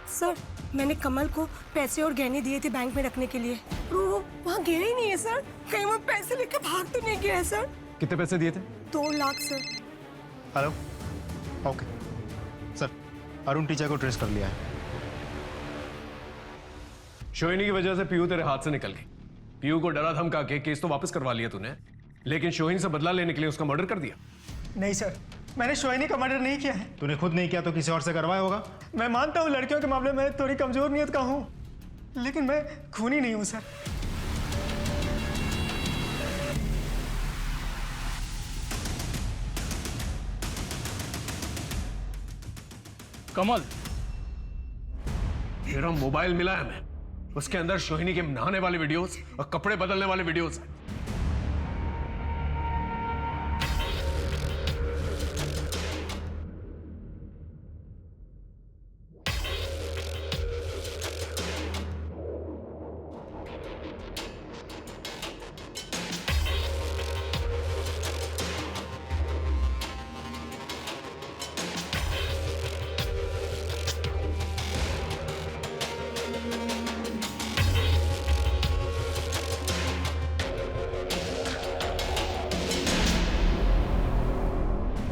सर मैंने कमल को पैसे और गहने दिए थे बैंक में रखने के लिए। वो वहाँ गया ही नहीं है सर। कहीं वो पैसे लेकर भाग तो नहीं गया है सर? कितने पैसे दिए थे? 2 lakh sir. Hello okay sir, Arun teacher को ट्रेस कर लिया है। शोहिनी की वजह से पीयू तेरे हाथ से निकल गई। पीयू को डरा धमका के केस तो वापस करवा लिया तूने, लेकिन शोहिनी से बदला लेने के लिए उसका मर्डर कर दिया। नहीं सर, मैंने शोहिनी का मर्डर नहीं किया है। तूने खुद नहीं किया तो किसी और से करवाया होगा। मैं मानता हूँ लड़कियों के मामले में थोड़ी कमजोर नियत का हूँ, लेकिन मैं खूनी नहीं हूँ सर। कमल, मेरा मोबाइल मिला है हमें, उसके अंदर शोहिनी के नहाने वाले वीडियोस और कपड़े बदलने वाले वीडियोस हैं।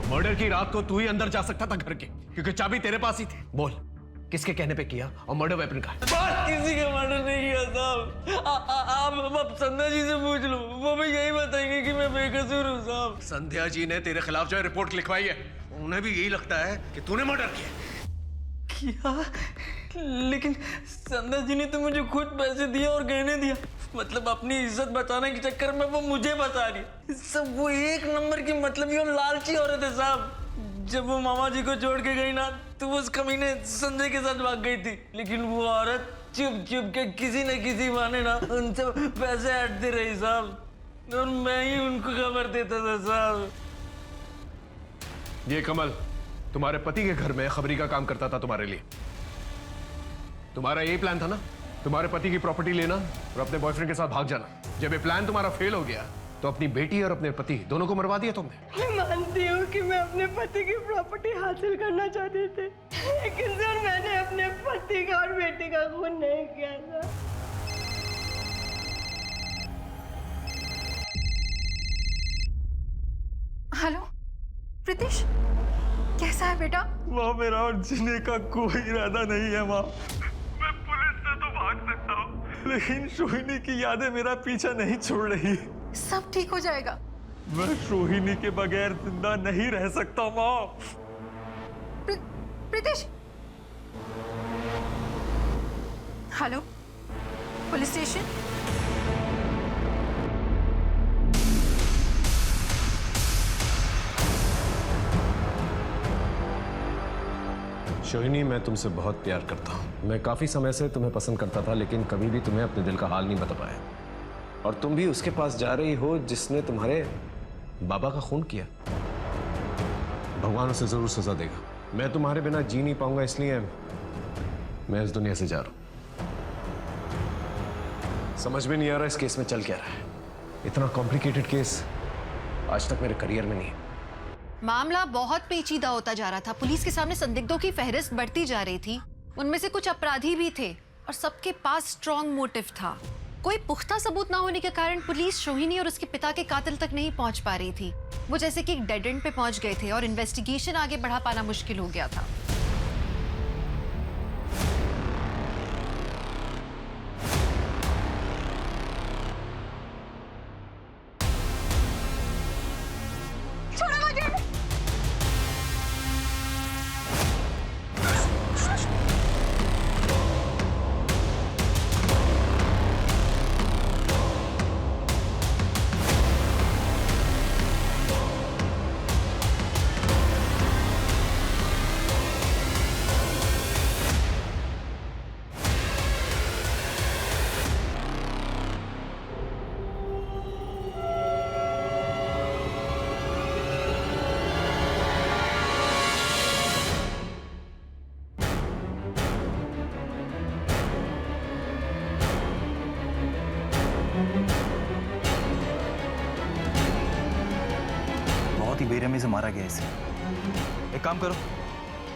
मर्डर की रात को तू ही अंदर जा सकता था घर के, क्योंकि चाबी तेरे पास ही थी। बोल, किसके कहने पे किया और मर्डर वेपन का है? किसी का मर्डर नहीं किया साहब। आप संध्या जी से पूछ लो, वो भी यही बताएंगे कि मैं बेकसूर हूँ साहब। संध्या जी ने तेरे खिलाफ जो रिपोर्ट लिखवाई है, उन्हें भी यही लगता है कि तूने मर्डर किया। लेकिन संध्या जी ने तो मुझे खुद पैसे दिए और गहने दिया। मतलब अपनी इज्जत बचाने के चक्कर में वो मुझे बचा रही। सब वो एक नंबर की मतलब ये लालची औरत है साहब। जब वो मामा जी को छोड़ के गई ना, तो वो उस कमीने संजय के साथ भाग गई थी। लेकिन वो औरत चुप चुप के किसी न किसी बहाने ना उनसे पैसे हटती रही साहब, और मैं ही उनको खबर देता था साहब। ये कमल तुम्हारे पति के घर में खबरी का काम करता था तुम्हारे लिए। तुम्हारा यही प्लान था ना, तुम्हारे पति की प्रॉपर्टी लेना और अपने बॉयफ्रेंड के साथ भाग जाना। जब ये प्लान तुम्हारा फेल हो गया तो अपनी बेटी और अपने पति दोनों को मरवा दिया तुमने। मैं मानती हूँ कि मैं अपने पति की प्रॉपर्टी हासिल करना चाहती थी, लेकिन सर मैंने अपने पति का और बेटी का खून नहीं किया था। हेलो प्रीतिश, कैसा है बेटा? माँ मेरा और जीने का कोई इरादा नहीं है माँ। मैं पुलिस से तो भाग सकता हूँ, लेकिन सोहिनी की यादें मेरा पीछा नहीं छोड़ रही। सब ठीक हो जाएगा। मैं सोहिनी के बगैर जिंदा नहीं रह सकता माँ। Pritish, hello police station. Shohini, मैं तुमसे बहुत प्यार करता हूँ। मैं काफी समय से तुम्हें पसंद करता था, लेकिन कभी भी तुम्हें अपने दिल का हाल नहीं बता पाया। और तुम भी उसके पास जा रही हो जिसने तुम्हारे बाबा का खून किया। भगवान उसे जरूर सजा देगा। मैं तुम्हारे बिना जी नहीं पाऊंगा, इसलिए मैं इस दुनिया से जा रहा हूं। समझ में नहीं आ रहा इस केस में चल क्या रहा है। इतना कॉम्प्लिकेटेड केस आज तक मेरे करियर में नहीं है। मामला बहुत पेचीदा होता जा रहा था। पुलिस के सामने संदिग्धों की फहरिस्त बढ़ती जा रही थी। उनमें से कुछ अपराधी भी थे और सबके पास स्ट्रॉन्ग मोटिव था। कोई पुख्ता सबूत ना होने के कारण पुलिस सोहिनी और उसके पिता के कातिल तक नहीं पहुंच पा रही थी। वो जैसे कि एक डेड एंड पे पहुंच गए थे और इन्वेस्टिगेशन आगे बढ़ा पाना मुश्किल हो गया था। बहुत ही बेरहमी से मारा गया इसे। एक काम करो,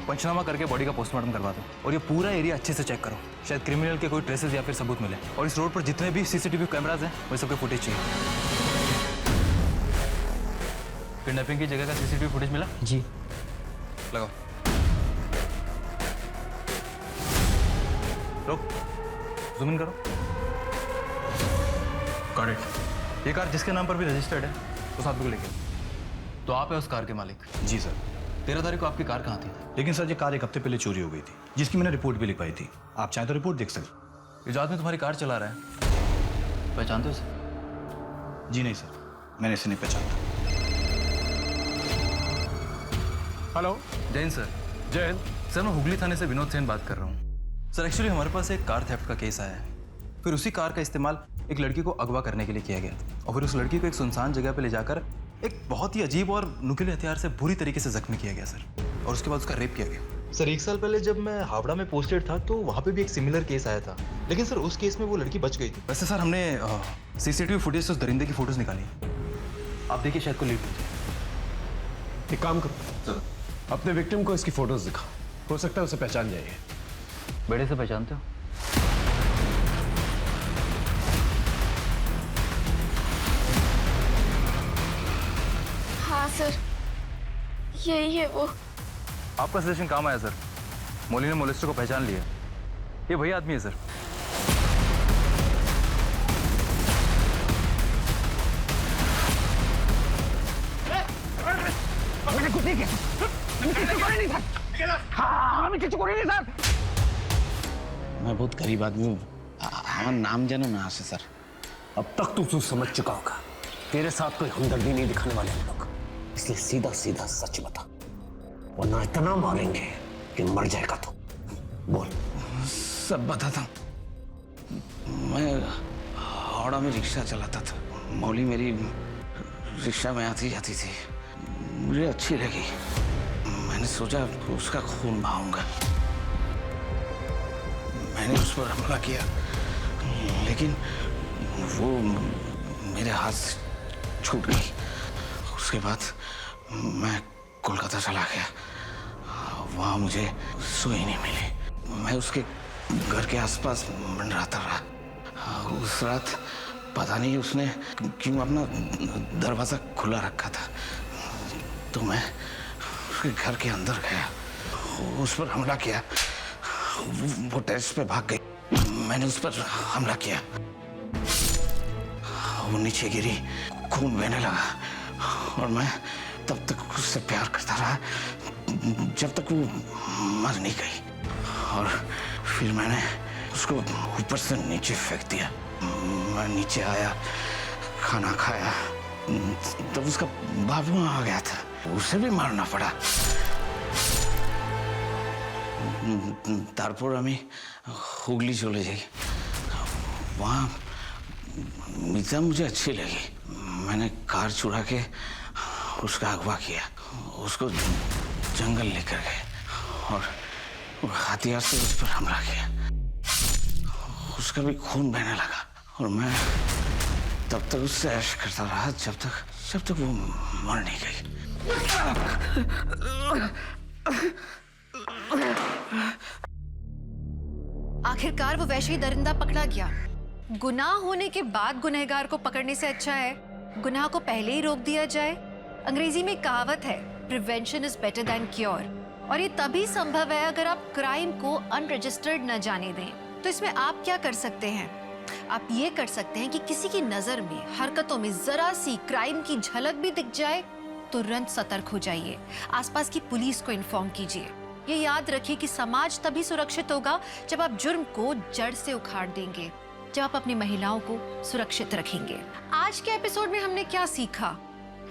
पंचनामा करके बॉडी का पोस्टमार्टम करवा दो और ये पूरा एरिया अच्छे से चेक करो, शायद क्रिमिनल के कोई ट्रेसेस या फिर सबूत मिले। और इस रोड पर जितने भी सीसीटीवी कैमराज हैं वो सबके फुटेज चाहिए। किडनैपिंग की जगह का सीसीटीवी फुटेज मिला? जी। लगाओ। रुक, जूम इन करो। Got it. ये कार जिसके नाम पर भी रजिस्टर्ड है उस आदमी को लेके। तो आप है उस कार के मालिक? जी सर। 13 तारीख को आपकी कार कहाँ थी? लेकिन सर ये कार एक हफ्ते पहले चोरी हो गई थी, जिसकी मैंने रिपोर्ट भी लिखवाई थी। आप चाहें तो रिपोर्ट देख सकते। ये जो आदमी तुम्हारी कार चला रहा है, पहचानते हो उसे? जी नहीं सर, मैंने इसे नहीं पहचाना। Hello. Jain sir. Jain sir, मैं हुगली थाने से विनोद सेन बात कर रहा हूँ। सर एक्चुअली हमारे पास एक कार थेफ्ट का केस आया है। फिर उसी कार का इस्तेमाल एक लड़की को अगवा करने के लिए किया गया और फिर उस लड़की को एक सुनसान जगह पे ले जाकर एक बहुत ही अजीब और नुकीले हथियार से बुरी तरीके से जख्मी किया गया सर, और उसके बाद उसका रेप किया गया। सर 1 साल पहले जब मैं हावड़ा में पोस्टेड था तो वहाँ पे भी एक सिमिलर केस आया था, लेकिन सर उस केस में वो लड़की बच गई थी। वैसे सर हमने सीसीटीवी फुटेज से उस दरिंदे की फोटोज निकाली, आप देखिए शायद को लीड हो जाए। एक काम करो सर, अपने विक्टिम को इसकी फोटोज दिखा, हो सकता है उसे पहचान जाइए। बेड़े से पहचानते हो? हाँ सर, यही है वो। आपका सजेशन काम आया सर। मौली ने मोलेस्टर को पहचान लिया, ये वही आदमी है सर। मैंने कुछ नहीं किया, मैं बहुत गरीब आदमी हूँ, हमारा नाम जानो ना से सर। अब तक तू समझ चुका होगा, तेरे साथ कोई हमदर्दी नहीं दिखाने वाले हम लोग, इसलिए सीधा सीधा सच बता, वरना इतना मारेंगे कि मर जाएगा तू। बोल। सब बताता हूँ। मैं हावड़ा में रिक्शा चलाता था, मौली मेरी रिक्शा में आती जाती थी, मुझे अच्छी लगी, मैंने सोचा उसका खून बहाऊंगा। मैंने उस पर हमला किया, लेकिन वो मेरे हाथ से छूट गई। उसके बाद मैं कोलकाता चला गया, वहाँ मुझे सुई नहीं मिली। मैं उसके घर के आसपास मंडराता रहा। उस रात पता नहीं उसने क्यों अपना दरवाज़ा खुला रखा था, तो मैं उसके घर के अंदर गया, उस पर हमला किया। वो टेरेस पे भाग गई, मैंने उस पर हमला किया, वो नीचे गिरी, खून बहने लगा और मैं तब तक उससे प्यार करता रहा जब तक वो मर नहीं गई। और फिर मैंने उसको ऊपर से नीचे फेंक दिया। मैं नीचे आया, खाना खाया, तब उसका बाप वहाँ आ गया था, उसे भी मारना पड़ा। তারপর আমি हुगली चले जाई। वहाँ मीता मुझे अच्छी लगी, मैंने कार चुरा के उसका अगवा किया, उसको जंगल लेकर गए और हथियार से उस पर हमला किया। उसका भी खून बहने लगा और मैं तब तक उससे ऐश करता रहा जब तक वो मर नहीं गई। आखिरकार वो वैसे ही दरिंदा पकड़ा गया। गुनाह होने के बाद गुनहगार को पकड़ने से अच्छा है गुनाह को पहले ही रोक दिया जाए। अंग्रेजी में कहावत है, prevention is better than cure, और ये तभी संभव है अगर आप क्राइम को अनरजिस्टर्ड न जाने दें। तो इसमें आप क्या कर सकते हैं? आप ये कर सकते हैं कि किसी की नजर में, हरकतों में जरा सी क्राइम की झलक भी दिख जाए, तुरंत सतर्क हो जाइए, आसपास की पुलिस को इन्फॉर्म कीजिए। ये याद रखिए कि समाज तभी सुरक्षित होगा जब आप जुर्म को जड़ से उखाड़ देंगे, जब आप अपनी महिलाओं को सुरक्षित रखेंगे। आज के एपिसोड में हमने क्या सीखा?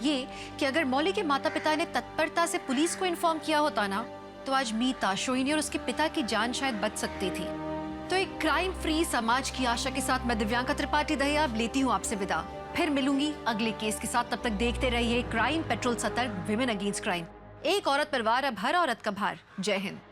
ये कि अगर मौली के माता पिता ने तत्परता से पुलिस को इन्फॉर्म किया होता ना, तो आज मीता, सोहिनी और उसके पिता की जान शायद बच सकती थी। तो एक क्राइम फ्री समाज की आशा के साथ मैं दिव्यांका त्रिपाठी दहिया अब लेती हूँ आपसे विदा। फिर मिलूंगी अगले केस के साथ, तब तक देखते रहिए क्राइम पेट्रोल सतर्क, विमेन अगेंस्ट क्राइम। एक औरत पर वार, अब हर औरत का भार। जय हिंद।